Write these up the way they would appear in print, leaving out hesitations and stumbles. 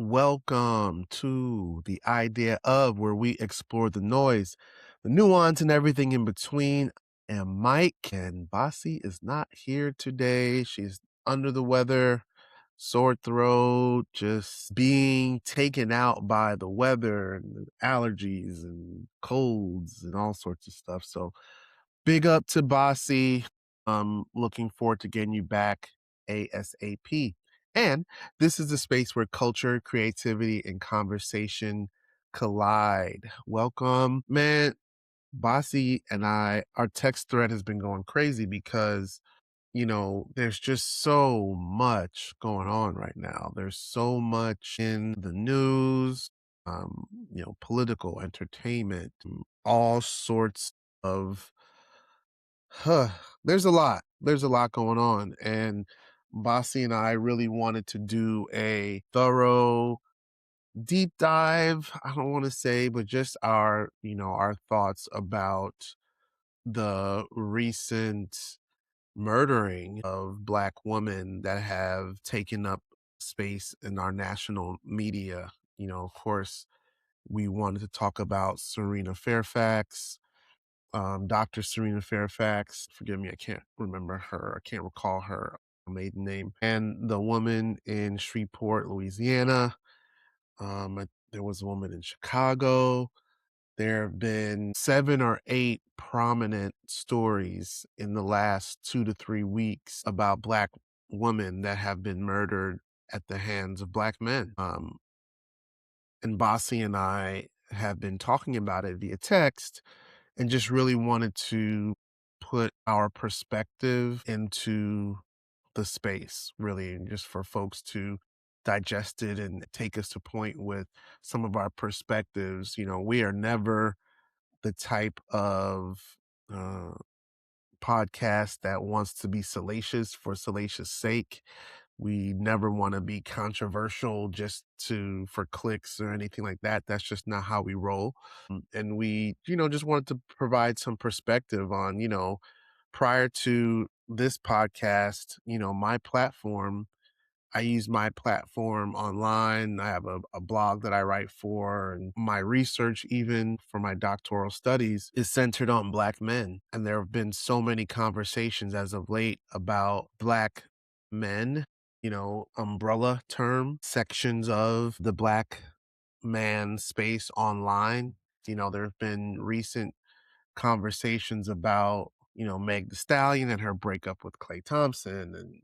Welcome to the idea of where we explore the noise, the nuance, and everything in between. And Mike and Bassey is not here today. She's under the weather, sore throat, just being taken out by the weather and allergies and colds and all sorts of stuff. So big up to Bossy. Looking forward to getting you back ASAP. And this is the space where culture, creativity, and conversation collide. Welcome, man. Bossy and our text thread has been going crazy because, there's just so much going on right now. There's so much in the news, political, entertainment, all sorts of Huh, there's a lot. There's a lot going on. And Bossy and I really wanted to do a thorough deep dive. I don't want to say, but just our thoughts about the recent murdering of Black women that have taken up space in our national media. Of course, we wanted to talk about Serena Fairfax, Dr. Serena Fairfax. Forgive me, I can't remember her. I can't recall her maiden name. And the woman in Shreveport, Louisiana. There was a woman in Chicago. There have been 7 or 8 prominent stories in the last 2 to 3 weeks about Black women that have been murdered at the hands of Black men. And Bossy and I have been talking about it via text and just really wanted to put our perspective into the space, really, and just for folks to digest it and take us to point with some of our perspectives. We are never the type of uh, podcast that wants to be salacious for salacious sake. We never want to be controversial just for clicks or anything like that. That's just not how we roll. And we, just wanted to provide some perspective on, prior to this podcast, my platform. I use my platform online. I have a blog that I write for, and my research, even for my doctoral studies, is centered on Black men. And there have been so many conversations as of late about Black men, umbrella term, sections of the Black man space online. There have been recent conversations about, Meg the Stallion and her breakup with Klay Thompson, and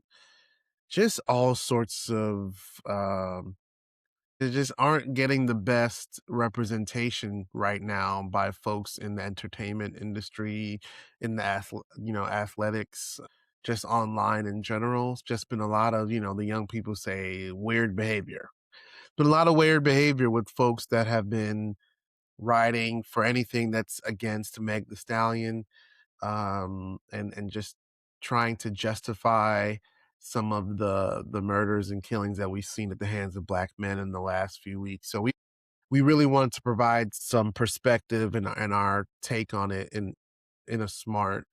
just all sorts of they just aren't getting the best representation right now by folks in the entertainment industry, in the athletics, just online in general. It's just been a lot of, the young people say weird behavior. Been a lot of weird behavior with folks that have been writing for anything that's against Meg the Stallion, and just trying to justify some of the murders and killings that we've seen at the hands of Black men in the last few weeks. So we really wanted to provide some perspective and our take on it in a smart,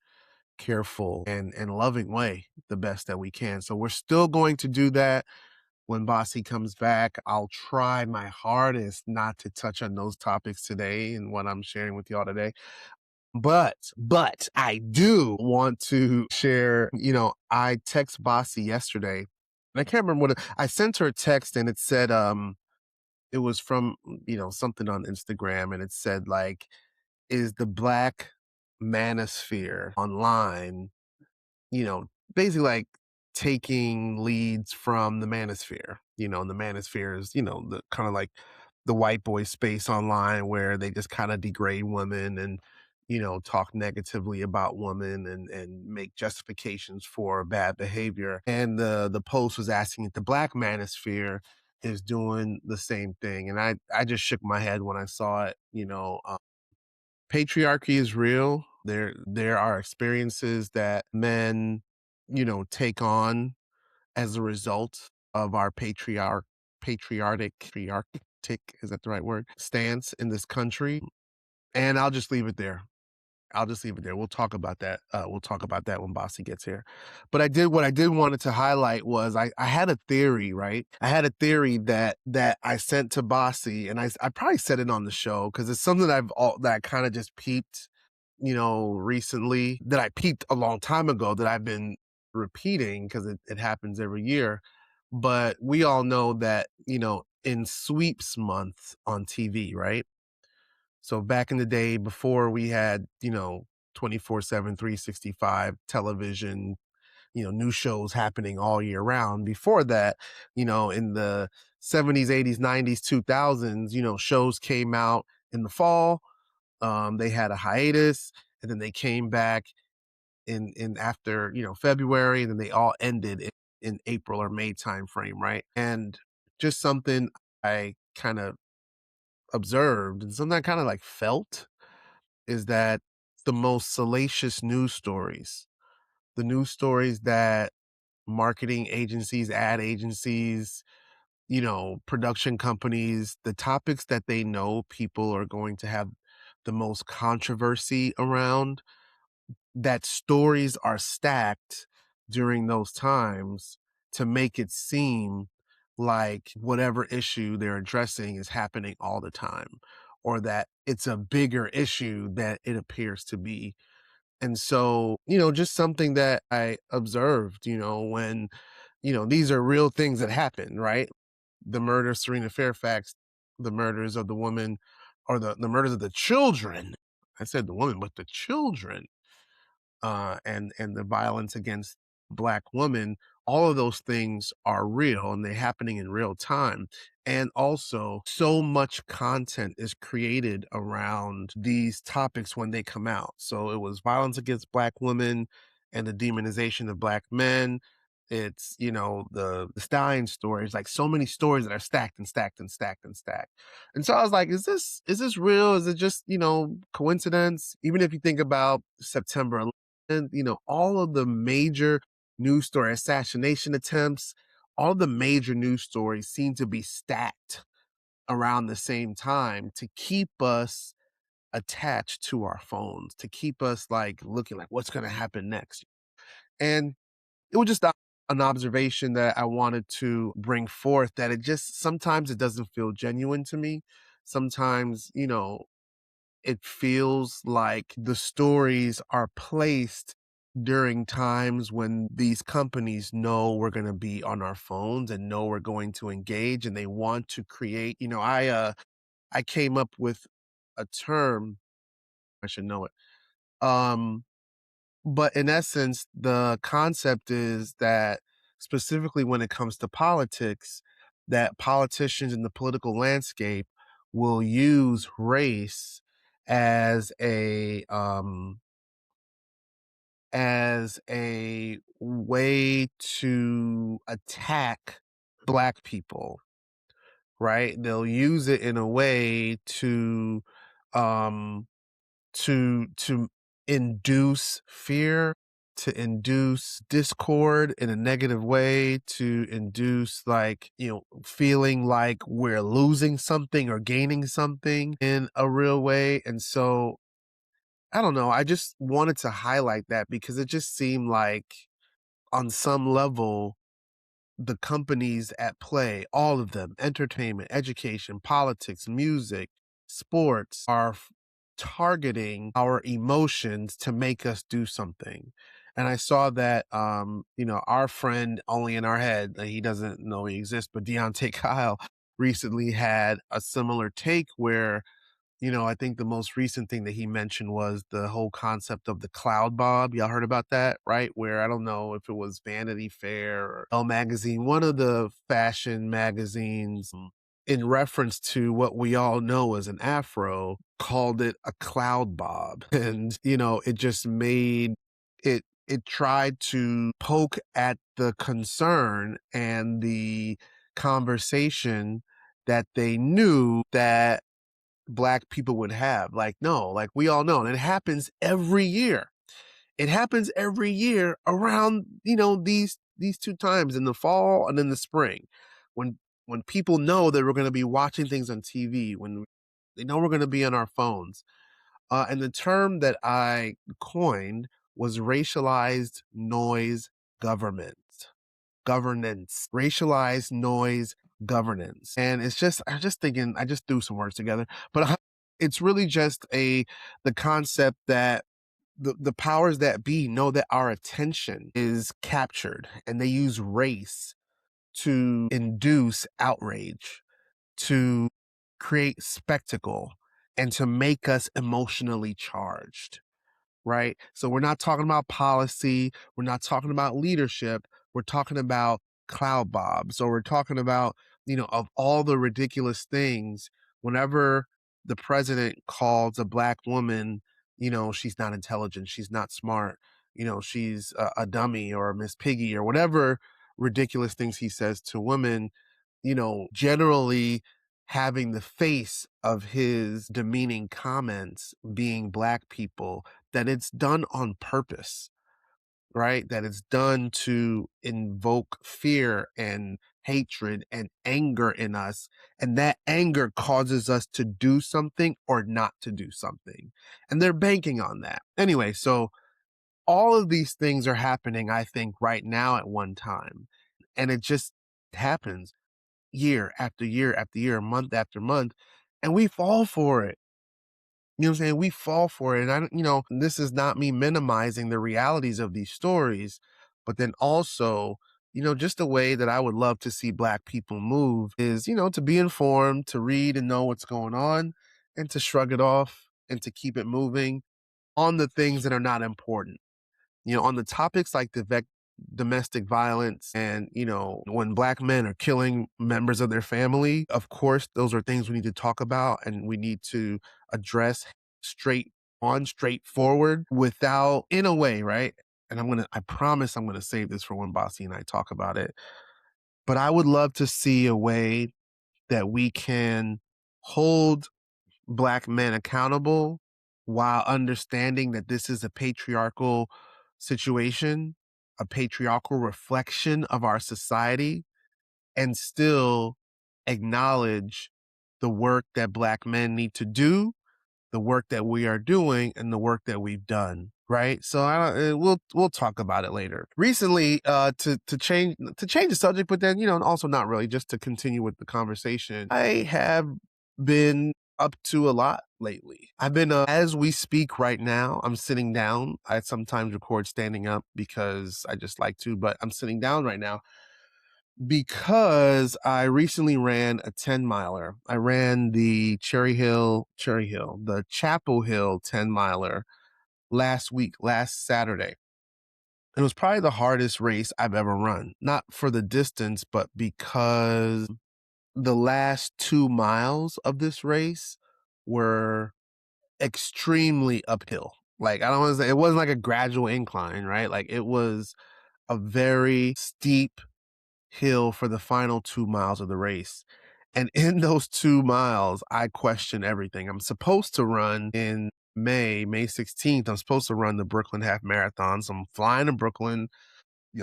careful, and loving way, the best that we can. So we're still going to do that. When Bossy comes back, I'll try my hardest not to touch on those topics today and what I'm sharing with y'all today. But I do want to share, I text Bossy yesterday, and I can't remember I sent her a text, and it said, it was from, something on Instagram, and it said, like, is the Black manosphere online, you know, basically like taking leads from the manosphere, and the manosphere is, the kind of like the white boy space online where they just kind of degrade women and, talk negatively about women and make justifications for bad behavior. And the post was asking if the Black manosphere is doing the same thing. And I just shook my head when I saw it. Patriarchy is real. There are experiences that men, take on as a result of our patriotic, is that the right word? Stance in this country. And I'll just leave it there. I'll just leave it there. We'll talk about that. We'll talk about that when Bossy gets here. But what I did wanted to highlight was I had a theory, right? I had a theory that I sent to Bossy, and I probably said it on the show because it's something that I kind of just peeped, recently, that I peeped a long time ago, that I've been repeating because it happens every year. But we all know that, in sweeps months on TV, right? So back in the day before we had, 24/7, 365 television, new shows happening all year round. Before that, in the 70s, 80s, 90s, 2000s, shows came out in the fall. They had a hiatus, and then they came back in after, February, and then they all ended in April or May timeframe, right? And just something I kind of observed and something I kind of like felt is that the most salacious news stories, the news stories that marketing agencies, ad agencies, production companies, the topics that they know people are going to have the most controversy around, that stories are stacked during those times to make it seem like whatever issue they're addressing is happening all the time, or that it's a bigger issue that it appears to be. And so, just something that I observed, when, these are real things that happen, right? The murder of Serena Fairfax, the murders of the woman, or the murders of the children. I said the woman, but the children, and the violence against Black women, all of those things are real and they're happening in real time. And also, so much content is created around these topics when they come out. So it was violence against Black women and the demonization of Black men. It's, the Stein stories, like so many stories that are stacked and stacked and stacked and stacked. And so I was like, is this real? Is it just, coincidence? Even if you think about September 11th, and all of the major news story, assassination attempts, all the major news stories seem to be stacked around the same time to keep us attached to our phones, to keep us like looking like what's going to happen next. And it was just an observation that I wanted to bring forth, that it just sometimes it doesn't feel genuine to me. Sometimes, it feels like the stories are placed during times when these companies know we're going to be on our phones and know we're going to engage, and they want to create, I came up with a term, I should know it. But in essence, the concept is that, specifically when it comes to politics, that politicians in the political landscape will use race as a way to attack Black people, right? They'll use it in a way um to induce fear, to induce discord in a negative way, to induce, like, feeling like we're losing something or gaining something in a real way. And so I don't know, I just wanted to highlight that because it just seemed like on some level the companies at play, all of them, entertainment, education, politics, music, sports, are targeting our emotions to make us do something. And I saw that, our friend only in our head, he doesn't know he exists, but Deontay Kyle recently had a similar take where, I think the most recent thing that he mentioned was the whole concept of the cloud bob. Y'all heard about that, right? Where I don't know if it was Vanity Fair or Elle magazine, one of the fashion magazines, in reference to what we all know as an afro, called it a cloud bob. And, it just made it tried to poke at the concern and the conversation that they knew that Black people would have. Like, no, like we all know, and it happens every year. It happens every year around, these two times, in the fall and in the spring, when people know that we're going to be watching things on TV, when they know we're going to be on our phones. And the term that I coined was racialized noise government governance, racialized noise governance. And I'm just thinking, I just threw some words together, but it's really just the concept that the powers that be know that our attention is captured and they use race to induce outrage, to create spectacle, and to make us emotionally charged, right? So we're not talking about policy. We're not talking about leadership. We're talking about cloud bobs, or we're talking about, of all the ridiculous things, whenever the president calls a black woman, she's not intelligent, she's not smart, she's a dummy or a Miss Piggy or whatever ridiculous things he says to women, generally having the face of his demeaning comments being black people, that it's done on purpose, right? That it's done to invoke fear and hatred and anger in us. And that anger causes us to do something or not to do something. And they're banking on that. Anyway, so all of these things are happening, I think, right now at one time. And it just happens year after year after year, month after month. And we fall for it. You know what I'm saying? We fall for it. And this is not me minimizing the realities of these stories, but then also, just the way that I would love to see black people move is, to be informed, to read and know what's going on, and to shrug it off and to keep it moving on the things that are not important. On the topics like domestic violence and, when black men are killing members of their family, of course, those are things we need to talk about and we need to address straightforward without, in a way, right? And I promise I'm going to save this for when Bassey and I talk about it. But I would love to see a way that we can hold black men accountable while understanding that this is a patriarchal situation, a patriarchal reflection of our society, and still acknowledge the work that black men need to do, the work that we are doing, and the work that we've done. Right. So we'll talk about it later. Recently, to change the subject, but then, also not really, just to continue with the conversation, I have been up to a lot lately. I've been, as we speak right now, I'm sitting down. I sometimes record standing up because I just like to, but I'm sitting down right now because I recently ran a 10 miler. I ran the the Chapel Hill 10 miler last Saturday. It was probably the hardest race I've ever run, not for the distance, but because the last 2 miles of this race were extremely uphill. Like, I don't want to say it wasn't like a gradual incline, right? Like, it was a very steep hill for the final 2 miles of the race. And in those 2 miles, I question everything. I'm supposed to run in May 16th. I'm supposed to run the Brooklyn Half Marathon. So I'm flying to Brooklyn,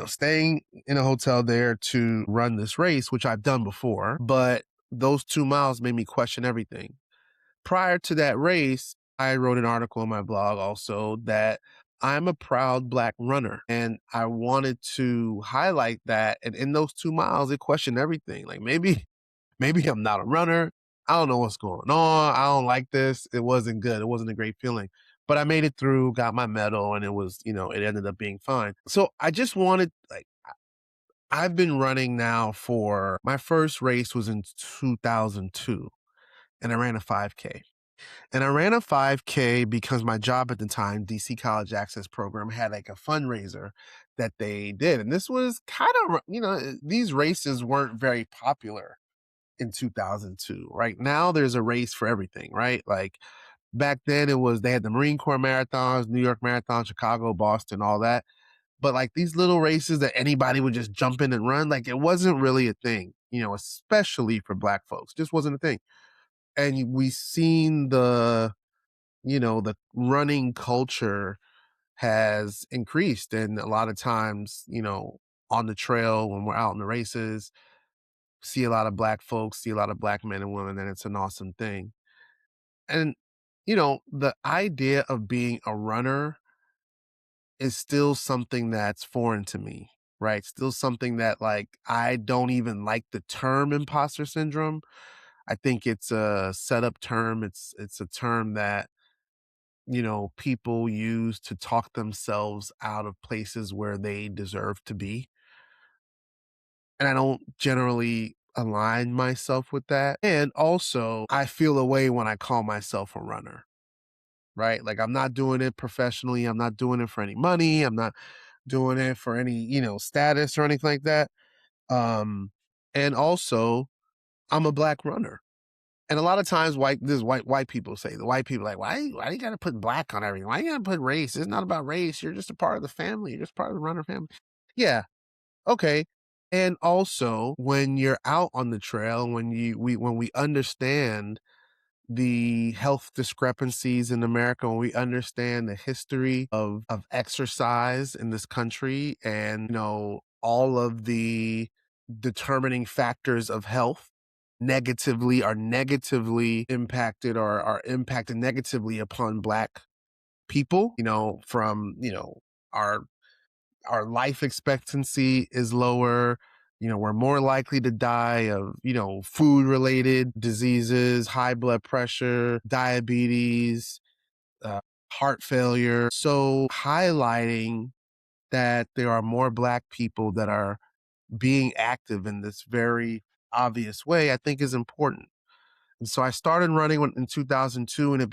staying in a hotel there to run this race, which I've done before. But those 2 miles made me question everything. Prior to that race, I wrote an article on my blog also that I'm a proud black runner. And I wanted to highlight that. And in those 2 miles, it questioned everything. Like, maybe I'm not a runner. I don't know what's going on. I don't like this. It wasn't good. It wasn't a great feeling. But I made it through, got my medal, and it was, it ended up being fine. So I just wanted, like, I've been running now for my first race was in 2002, and I ran a 5K. And I ran a 5K because my job at the time, DC College Access Program, had like a fundraiser that they did. And this was kind of, these races weren't very popular in 2002. Right now, there's a race for everything, right? Like, back then they had the Marine Corps marathons, New York Marathon, Chicago, Boston, all that. But like these little races that anybody would just jump in and run, like, it wasn't really a thing, especially for black folks. Just wasn't a thing. And we seen the running culture has increased. And a lot of times, on the trail, when we're out in the races, see a lot of black folks, see a lot of black men and women, and it's an awesome thing. And the idea of being a runner is still something that's foreign to me, right? Still something that, like, I don't even like the term imposter syndrome. I think it's a setup term. It's a term that, people use to talk themselves out of places where they deserve to be. And I don't generally align myself with that. And also, I feel a way when I call myself a runner, right? Like, I'm not doing it professionally. I'm not doing it for any money. I'm not doing it for any, status or anything like that. Um, and also, I'm a black runner. And a lot of times, white people say, the white people are like, why you gotta put black on everything? Why you gotta put race? It's not about race. You're just a part of the family. You're just part of the runner family. Yeah, okay. And also, when you're out on the trail, when we understand the health discrepancies in America, when we understand the history of exercise in this country, and all of the determining factors of health are negatively impacted, or are impacted negatively upon black people, from our our life expectancy is lower. We're more likely to die of, food related diseases, high blood pressure, diabetes, uh, heart failure. So highlighting that there are more black people that are being active in this very obvious way, I think is important. And so I started running in 2002, and it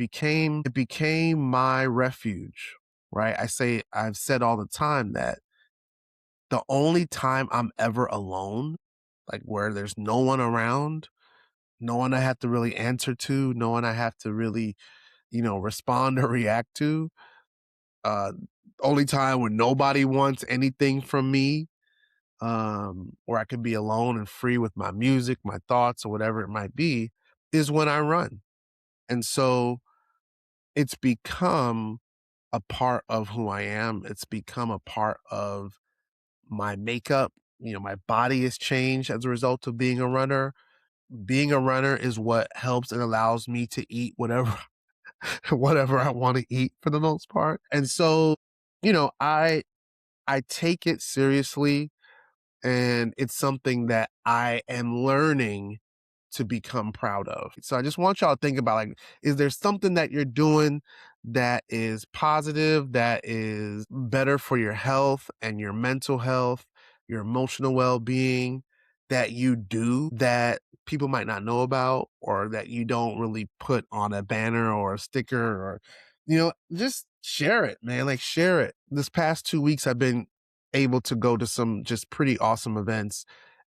became my refuge, right? I've said all the time that the only time I'm ever alone, like where there's no one around, no one I have to really answer to, no one I have to really, respond or react to, uh, only time when nobody wants anything from me, where I can be alone and free with my music, my thoughts, or whatever it might be, is when I run. And so it's become a part of who I am. It's become a part of my makeup. My body has changed as a result of being a runner. Being a runner is what helps and allows me to eat whatever whatever I want to eat for the most part. And so, I take it seriously, and it's something that I am learning to become proud of. So I just want y'all to think about, like, is there something that you're doing that is positive, that is better for your health and your mental health, your emotional well-being, that you do that people might not know about, or that you don't really put on a banner or a sticker, or just share it, man. Like, share it. This past 2 weeks I've been able to go to some just pretty awesome events.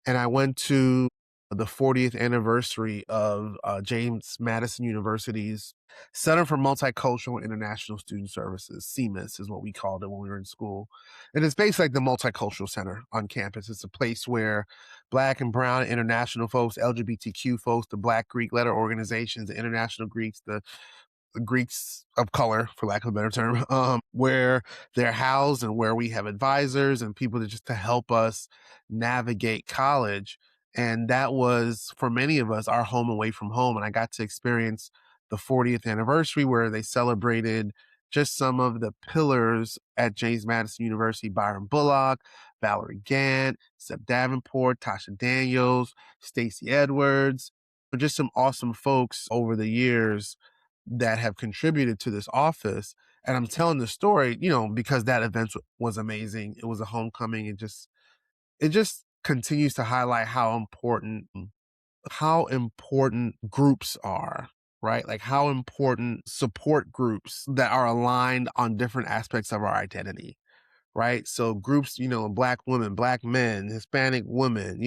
And I went to the 40th anniversary of James Madison University's Center for Multicultural and International Student Services. CMIS is what we called it when we were in school. And it's basically like the multicultural center on campus. It's a place where Black and brown international folks, LGBTQ folks, the Black Greek letter organizations, the international Greeks, the Greeks of color, for lack of a better term, where they're housed, and where we have advisors and people to help us navigate college. And that was, for many of us, our home away from home. And I got to experience the 40th anniversary, where they celebrated just some of the pillars at James Madison University: Byron Bullock, Valerie Gant, Seb Davenport, Tasha Daniels, Stacey Edwards, but just some awesome folks over the years that have contributed to this office. And I'm telling the story, because that event was amazing. It was a homecoming. It just continues to highlight how important groups are, right? Like, how important support groups that are aligned on different aspects of our identity, right? So groups, Black women, Black men, Hispanic women,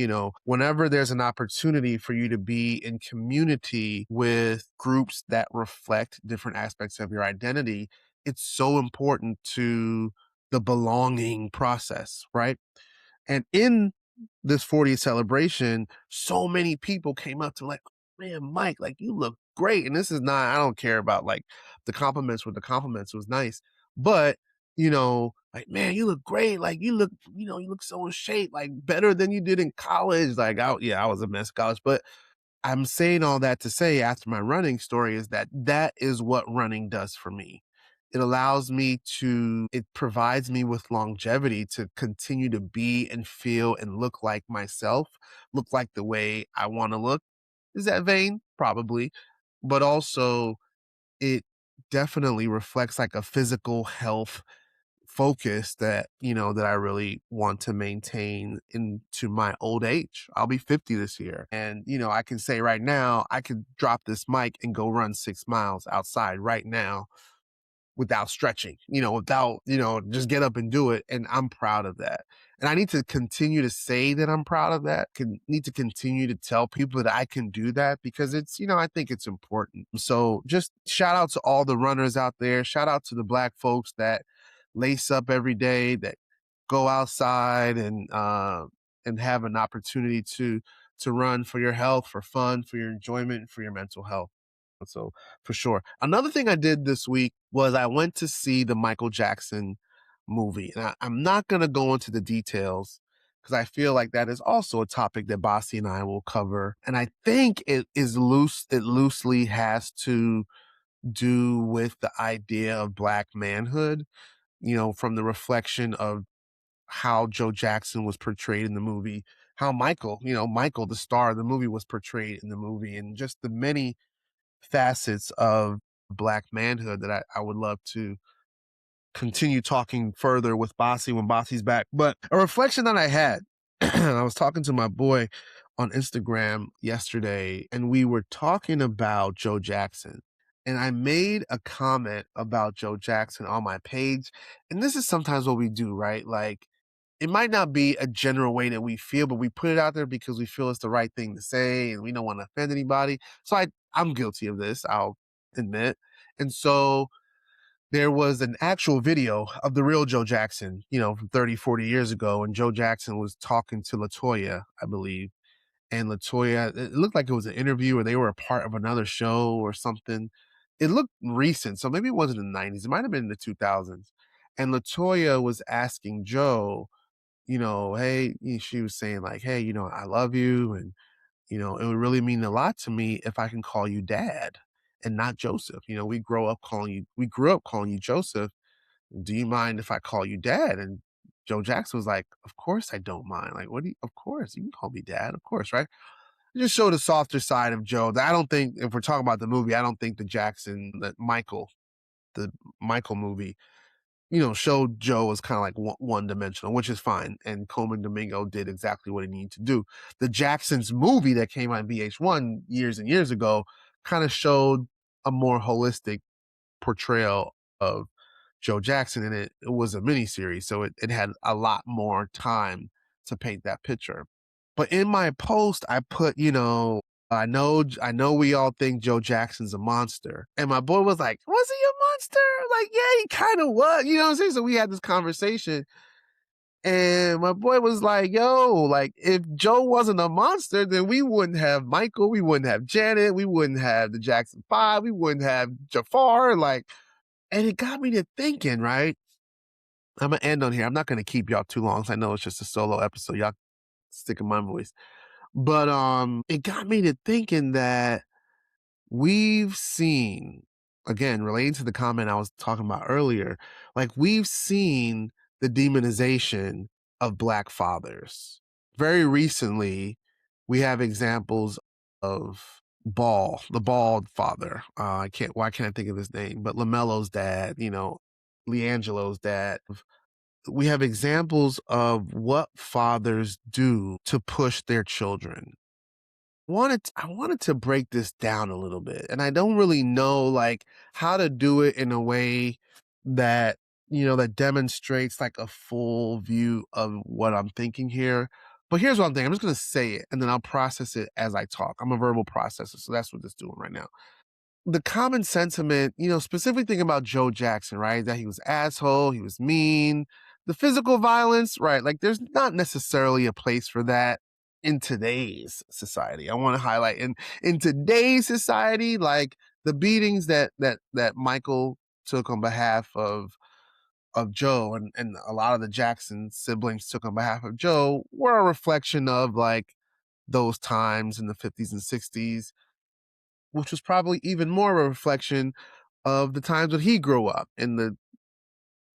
whenever there's an opportunity for you to be in community with groups that reflect different aspects of your identity, it's so important to the belonging process, right? And in this 40th celebration, so many people came up to, like, man, Mike, like, you look great. And this is not, I don't care about like the compliments with the compliments. It was nice. But, like, man, you look great. Like, you look so in shape, like better than you did in college. Like, yeah, I was a mess in college, but I'm saying all that to say after my running story is that that is what running does for me. It allows me to, it provides me with longevity to continue to be and feel and look like myself, look like the way I want to look. Is that vain? Probably. But also, it definitely reflects like a physical health focus that, that I really want to maintain into my old age. I'll be 50 this year. And, I can say right now, I could drop this mic and go run 6 miles outside right now without stretching, without, just get up and do it. And I'm proud of that. And I need to continue to say that I'm proud of that. Need to continue to tell people that I can do that because it's, I think it's important. So just shout out to all the runners out there. Shout out to the Black folks that lace up every day, that go outside and have an opportunity to run for your health, for fun, for your enjoyment, for your mental health. So for sure. Another thing I did this week was I went to see the Michael Jackson movie. And I'm not going to go into the details because I feel like that is also a topic that Bassey and I will cover. And I think it loosely has to do with the idea of Black manhood, from the reflection of how Joe Jackson was portrayed in the movie, how Michael, the star of the movie, was portrayed in the movie, and just the many facets of Black manhood that I would love to continue talking further with Bassey when Bassey's back. But a reflection that I had, I was talking to my boy on Instagram yesterday, and we were talking about Joe Jackson. And I made a comment about Joe Jackson on my page. And this is sometimes what we do, right? Like, it might not be a general way that we feel, but we put it out there because we feel it's the right thing to say and we don't want to offend anybody. So I'm guilty of this, I'll admit. And so there was an actual video of the real Joe Jackson, from 30, 40 years ago. And Joe Jackson was talking to LaToya, I believe. And LaToya, it looked like it was an interview or they were a part of another show or something. It looked recent. So maybe it wasn't in the 90s. It might have been in the 2000s. And LaToya was asking Joe, hey, she was saying like, hey, I love you. And, it would really mean a lot to me if I can call you dad and not Joseph. We grew up calling you Joseph. Do you mind if I call you dad? And Joe Jackson was like, of course I don't mind. Like, of course you can call me dad. Of course. Right. It just showed the softer side of Joe. I don't think, if we're talking about the movie, I don't think the Michael movie, showed Joe as kind of like one dimensional, which is fine. And Coleman Domingo did exactly what he needed to do. The Jacksons movie that came out on VH1 years and years ago kind of showed a more holistic portrayal of Joe Jackson, and it was a miniseries, so it had a lot more time to paint that picture. But in my post, I put, I know we all think Joe Jackson's a monster. And my boy was like, was he a monster? Like, yeah, he kind of was. You know what I'm saying? So we had this conversation. And my boy was like, yo, like, if Joe wasn't a monster, then we wouldn't have Michael, we wouldn't have Janet, we wouldn't have the Jackson Five, we wouldn't have Jafar. Like, and it got me to thinking, right? I'm gonna end on here. I'm not gonna keep y'all too long, because I know it's just a solo episode. Y'all stick in my voice. But it got me to thinking that we've seen, again, relating to the comment I was talking about earlier, like we've seen the demonization of Black fathers. Very recently, we have examples of Ball, the bald father. Why can't I think of his name? But LaMelo's dad, Leangelo's dad. We have examples of what fathers do to push their children. I wanted to break this down a little bit, and I don't really know like how to do it in a way that, that demonstrates like a full view of what I'm thinking here. But here's what I'm thinking. I'm just going to say it and then I'll process it as I talk. I'm a verbal processor, so that's what it's doing right now. The common sentiment, specifically thinking about Joe Jackson, right? That he was asshole, he was mean, the physical violence, right? Like there's not necessarily a place for that in today's society. I want to highlight in today's society, like the beatings that Michael took on behalf of Joe and a lot of the Jackson siblings took on behalf of Joe were a reflection of like those times in the 50s and 60s, which was probably even more of a reflection of the times that he grew up in the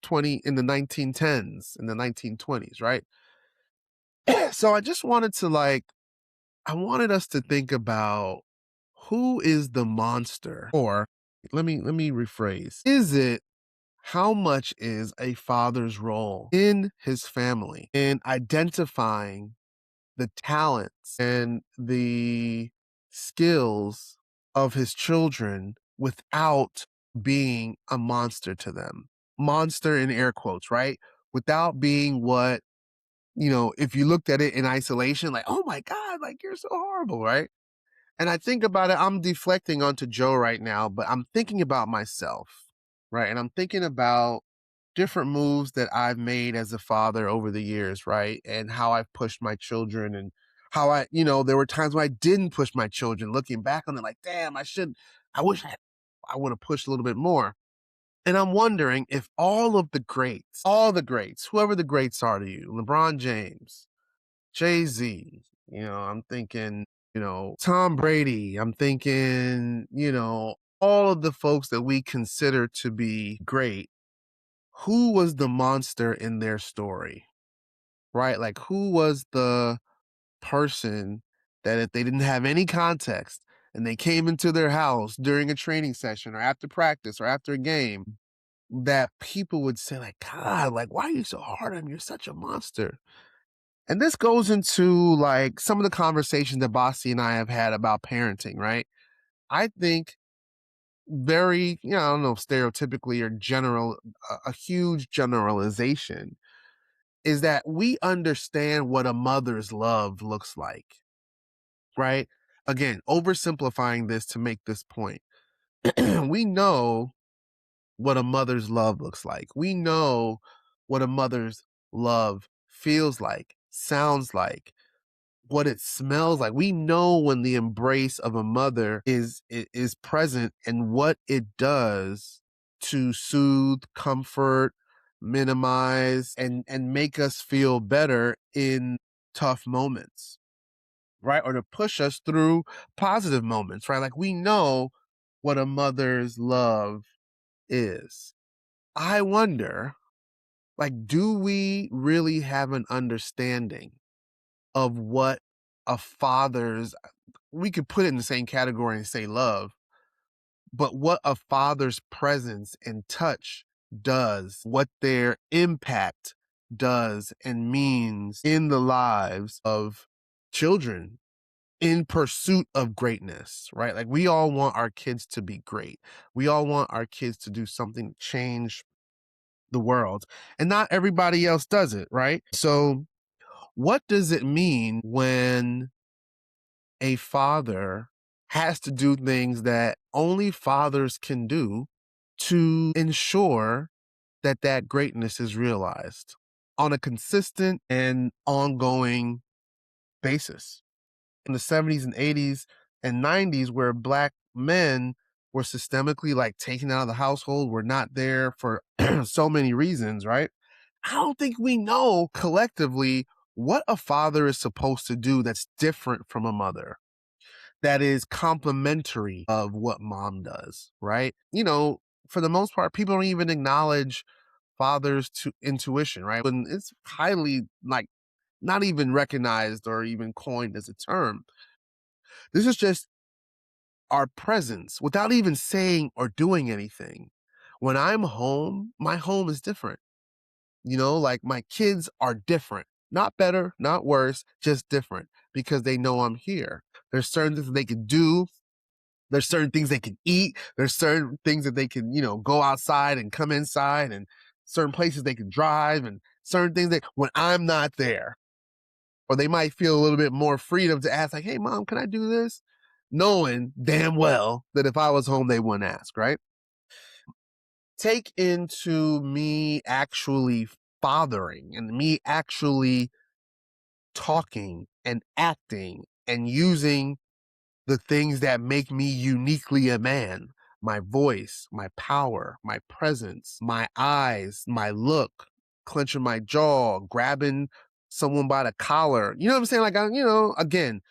1910s, in the 1920s, right? So I just wanted to I wanted us to think about who is the monster, or let me rephrase. Is it how much is a father's role in his family in identifying the talents and the skills of his children without being a monster to them? Monster in air quotes, right? Without being what, if you looked at it in isolation, like, oh my God, like you're so horrible, right? And I think about it, I'm deflecting onto Joe right now, but I'm thinking about myself, right? And I'm thinking about different moves that I've made as a father over the years, right? And how I've pushed my children, and how there were times when I didn't push my children, looking back on it like, damn, I wish I would have pushed a little bit more. And I'm wondering if all the greats, whoever the greats are to you, LeBron James, Jay-Z, I'm thinking, Tom Brady, I'm thinking, all of the folks that we consider to be great, who was the monster in their story, right? Like, who was the person that if they didn't have any context and they came into their house during a training session or after practice or after a game, that people would say like, God, like, why are you so hard on him? You're such a monster. And this goes into like some of the conversations that Bassey and I have had about parenting, right? I think very, I don't know, stereotypically or a huge generalization is that we understand what a mother's love looks like, right? Again, oversimplifying this to make this point. We know what a mother's love looks like. We know what a mother's love feels like, sounds like, what it smells like. We know when the embrace of a mother is present, and what it does to soothe, comfort, minimize, and make us feel better in tough moments, right? Or to push us through positive moments, right? Like, we know what a mother's love is. I wonder, like, do we really have an understanding of what a father's, we could put it in the same category and say love, but what a father's presence and touch does, what their impact does and means in the lives of children in pursuit of greatness, right? Like, we all want our kids to be great. We all want our kids to do something to change the world, and not everybody else does it, right? So what does it mean when a father has to do things that only fathers can do to ensure that that greatness is realized on a consistent and ongoing basis? In the 70s and 80s and 90s, where Black men were systemically like taken out of the household, were not there for so many reasons, right? I don't think we know collectively what a father is supposed to do that's different from a mother, that is complementary of what mom does, right? For the most part, people don't even acknowledge fathers to intuition, right? When it's highly like not even recognized or even coined as a term. This is just our presence without even saying or doing anything. When I'm home, my home is different. Like, my kids are different. Not better, not worse, just different because they know I'm here. There's certain things that they can do. There's certain things they can eat. There's certain things that they can, go outside and come inside, and certain places they can drive, and certain things that when I'm not there, or they might feel a little bit more freedom to ask, like, hey, mom, can I do this? Knowing damn well that if I was home, they wouldn't ask, right? Take into me actually fathering and me actually talking and acting and using the things that make me uniquely a man: my voice, my power, my presence, my eyes, my look, clenching my jaw, grabbing someone by the collar. You know what I'm saying? Like, again,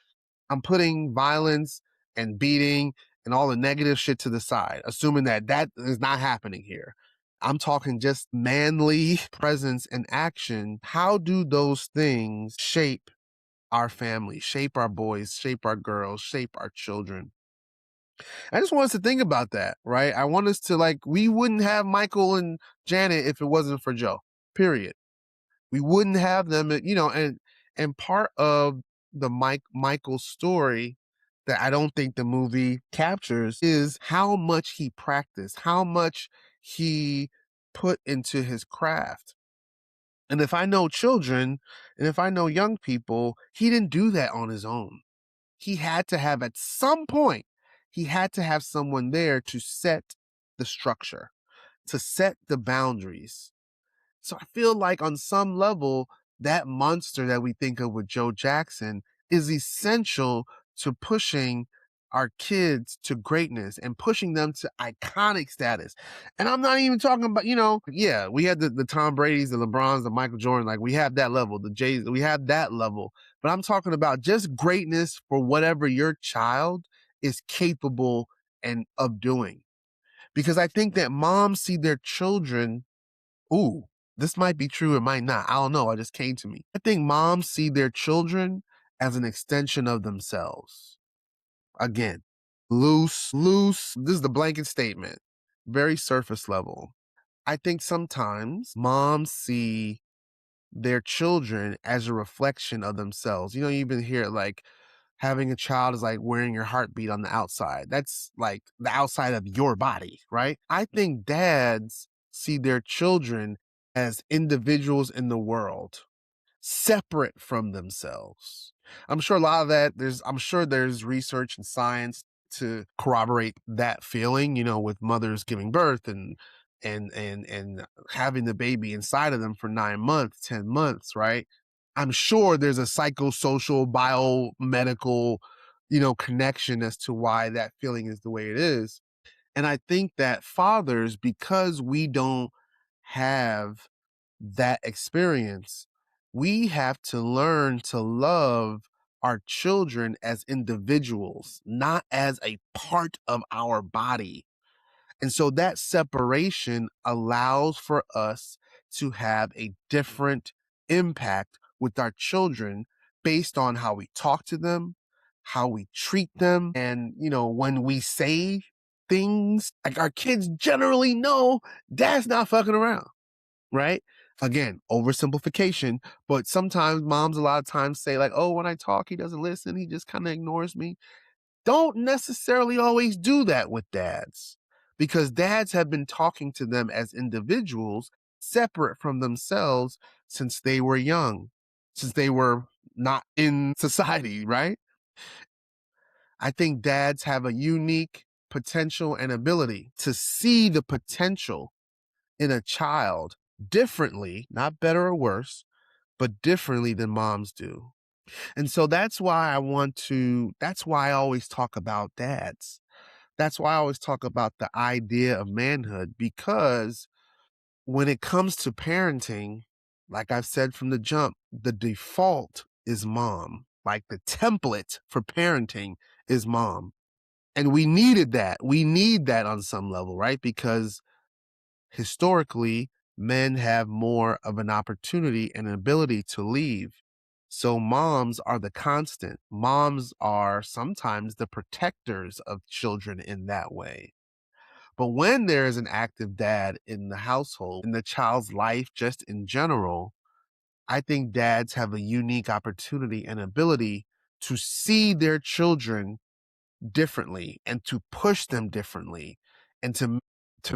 I'm putting violence and beating and all the negative shit to the side, assuming that that is not happening here. I'm talking just manly presence and action. How do those things shape our family, shape our boys, shape our girls, shape our children? I just want us to think about that, right? I want us to, like, we wouldn't have Michael and Janet if it wasn't for Joe, period. We wouldn't have them, and part of the Michael story that I don't think the movie captures is how much he practiced, how much he put into his craft. And if I know children, and if I know young people, he didn't do that on his own. He had to have, at some point, he had to have someone there to set the structure, to set the boundaries. So I feel like on some level, that monster that we think of with Joe Jackson is essential to pushing our kids to greatness and pushing them to iconic status. And I'm not even talking about, yeah, we had the Tom Brady's, the LeBrons, the Michael Jordan, like we have that level, the Jays, we have that level. But I'm talking about just greatness for whatever your child is capable and of doing. Because I think that moms see their children. Ooh, this might be true, it might not. I don't know. It just came to me. I think moms see their children as an extension of themselves. Again, loose. This is the blanket statement, very surface level. I think sometimes moms see their children as a reflection of themselves. You even hear like having a child is like wearing your heartbeat on the outside. That's like the outside of your body, right? I think dads see their children as individuals in the world, separate from themselves. I'm sure a lot of that I'm sure there's research and science to corroborate that feeling, with mothers giving birth and having the baby inside of them for 9 months, 10 months, right? I'm sure there's a psychosocial, biomedical, connection as to why that feeling is the way it is. And I think that fathers, because we don't have that experience, we have to learn to love our children as individuals, not as a part of our body. And so that separation allows for us to have a different impact with our children based on how we talk to them, how we treat them. And, when we say things, like our kids generally know dad's not fucking around, right? Again, oversimplification, but sometimes moms a lot of times say like, oh, when I talk, he doesn't listen. He just kind of ignores me. Don't necessarily always do that with dads, because dads have been talking to them as individuals separate from themselves since they were young, since they were not in society, right? I think dads have a unique potential and ability to see the potential in a child differently, not better or worse, but differently than moms do. And so that's why I always talk about dads. That's why I always talk about the idea of manhood, because when it comes to parenting, like I've said from the jump, the default is mom. Like the template for parenting is mom. And we needed that. We need that on some level, right? Because historically, men have more of an opportunity and an ability to leave. So moms are the constant. Moms are sometimes the protectors of children in that way. But when there is an active dad in the household, in the child's life, just in general, I think dads have a unique opportunity and ability to see their children differently and to push them differently and to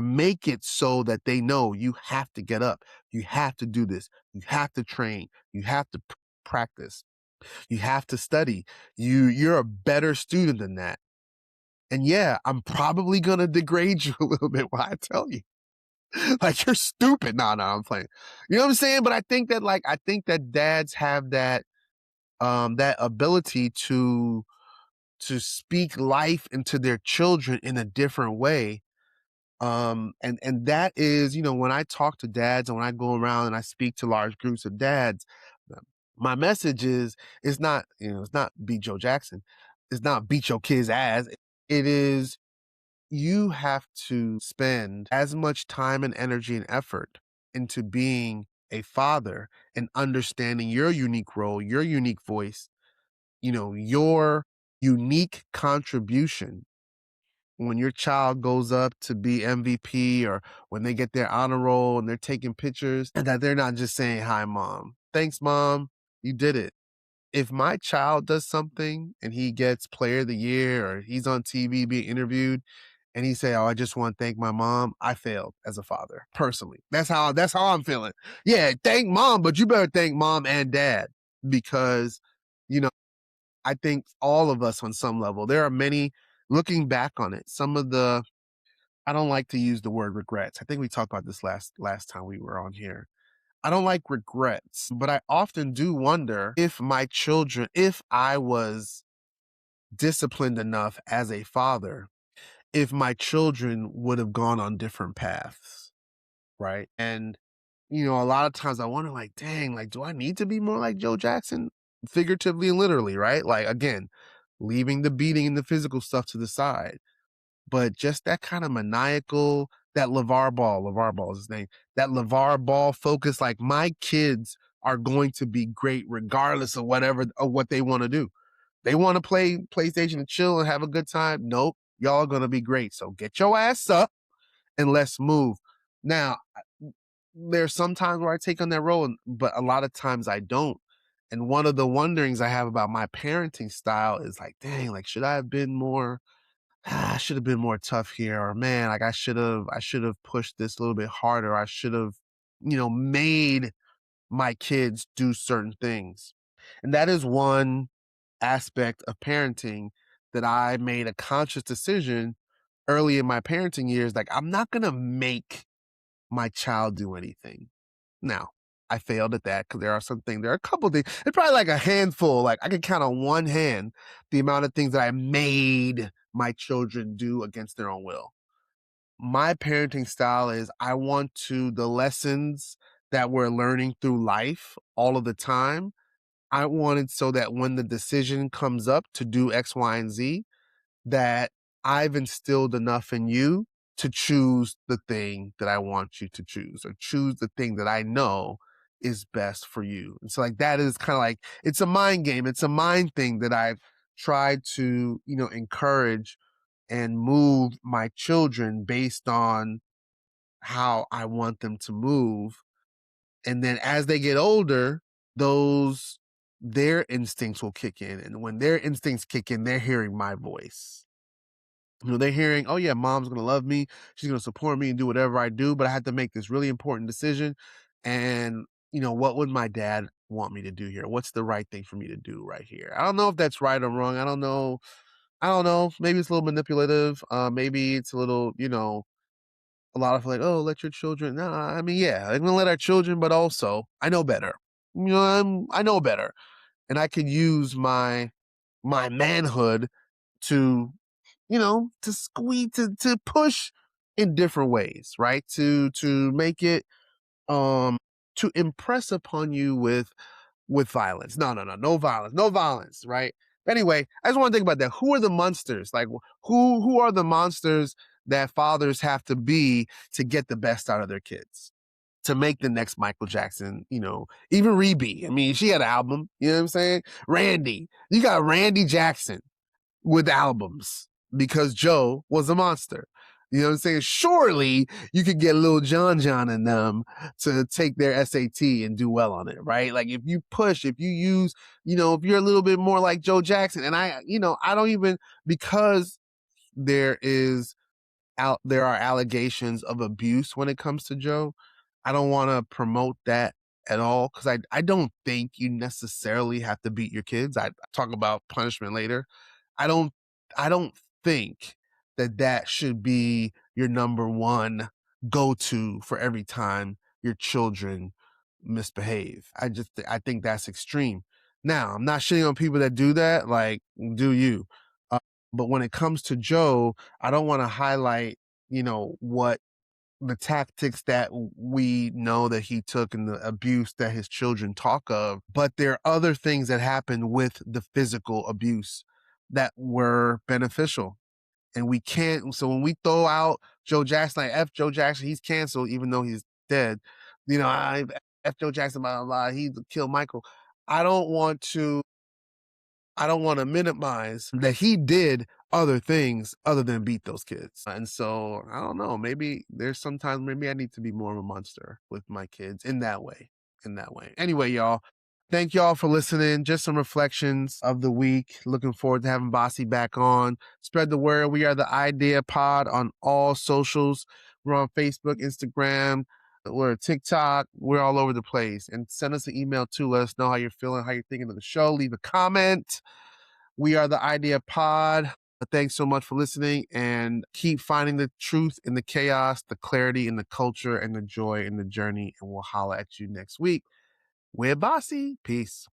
make it so that they know you have to get up, you have to do this, you have to train, you have to practice, you have to study, you're a better student than that. And yeah, I'm probably gonna degrade you a little bit while I tell you. Like you're stupid. No, I'm playing. You know what I'm saying? But I think that dads have that ability to speak life into their children in a different way. And that is, when I talk to dads and when I go around and I speak to large groups of dads, My message is, it's not, it's not beat Joe Jackson. It's not beat your kid's ass. It is, you have to spend as much time and energy and effort into being a father and understanding your unique role, your unique voice, your unique contribution when your child goes up to be MVP, or when they get their honor roll and they're taking pictures, and that they're not just saying, "Hi, mom. Thanks, mom. You did it." If my child does something and he gets player of the year, or he's on TV being interviewed and he say, "Oh, I just want to thank my mom," I failed as a father, personally. That's how I'm feeling. Yeah, thank mom, but you better thank mom and dad, because, you know, I think all of us on some level, there are many, looking back on it, some of the, I don't like to use the word regrets. I think we talked about this last time we were on here. I don't like regrets, but I often do wonder if my children, if I was disciplined enough as a father, if my children would have gone on different paths, right? And, a lot of times I wonder, like, dang, like, do I need to be more like Joe Jackson? Figuratively and literally, right? Like, again, leaving the beating and the physical stuff to the side, but just that kind of maniacal, that LeVar Ball is his name, that LeVar Ball focus, like, my kids are going to be great regardless of what they want to do. They want to play PlayStation and chill and have a good time. Nope. Y'all are going to be great. So get your ass up and let's move. Now, there's some times where I take on that role, but a lot of times I don't. And one of the wonderings I have about my parenting style is like, dang, like, should I have been more, I should have been more tough here, or man, like, I should have pushed this a little bit harder. I should have, made my kids do certain things. And that is one aspect of parenting that I made a conscious decision early in my parenting years. Like, I'm not going to make my child do anything. Now, I failed at that because there are a couple things, it's probably like a handful, like I can count on one hand the amount of things that I made my children do against their own will. My parenting style is, the lessons that we're learning through life all of the time, I wanted so that when the decision comes up to do X, Y, and Z, that I've instilled enough in you to choose the thing that I want you to choose, or choose the thing that I know is best for you. And so, like, that is kind of like, it's a mind game. It's a mind thing that I've tried to, encourage and move my children based on how I want them to move. And then as they get older, those their instincts will kick in. And when their instincts kick in, they're hearing my voice. They're hearing, oh yeah, mom's gonna love me, she's gonna support me and do whatever I do, but I had to make this really important decision. And what would my dad want me to do here? What's the right thing for me to do right here? I don't know if that's right or wrong. I don't know. I don't know. Maybe it's a little manipulative. Maybe it's a little, a lot of like, oh, let your children. Nah, I mean, yeah, I'm gonna let our children, but also I know better. I know better, and I could use my manhood to, to squeeze, to push in different ways, right? To make it, to impress upon you with violence. No violence, no violence, right? Anyway, I just want to think about that. Who are the monsters? Like, who are the monsters that fathers have to be to get the best out of their kids? To make the next Michael Jackson, even Rebe. I mean, she had an album, you know what I'm saying? Randy. You got Randy Jackson with albums because Joe was a monster. You know what I'm saying? Surely you could get Lil John and them to take their SAT and do well on it, right? Like, if you push, if you use, if you're a little bit more like Joe Jackson, and I don't even, because there is there are allegations of abuse when it comes to Joe. I don't want to promote that at all, because I don't think you necessarily have to beat your kids. I talk about punishment later. I don't I don't think that should be your number one go-to for every time your children misbehave. I think that's extreme. Now, I'm not shitting on people that do that. Like, do you? Uh, but when it comes to Joe, I don't want to highlight, what the tactics that we know that he took and the abuse that his children talk of, but there are other things that happened with the physical abuse that were beneficial. And we can't, so when we throw out Joe Jackson, like F Joe Jackson, he's canceled, even though he's dead. F Joe Jackson, blah, blah, blah, he killed Michael. I don't want to minimize that he did other things other than beat those kids. And so I don't know, maybe there's sometimes maybe I need to be more of a monster with my kids in that way. Anyway, y'all, thank y'all for listening. Just some reflections of the week. Looking forward to having Bassey back on. Spread the word. We are the Idea Pod on all socials. We're on Facebook, Instagram, we're TikTok. We're all over the place. And send us an email too. Let us know how you're feeling, how you're thinking of the show. Leave a comment. We are the Idea Pod. Thanks so much for listening, and keep finding the truth in the chaos, the clarity in the culture, and the joy in the journey. And we'll holla at you next week with Bassey. Peace.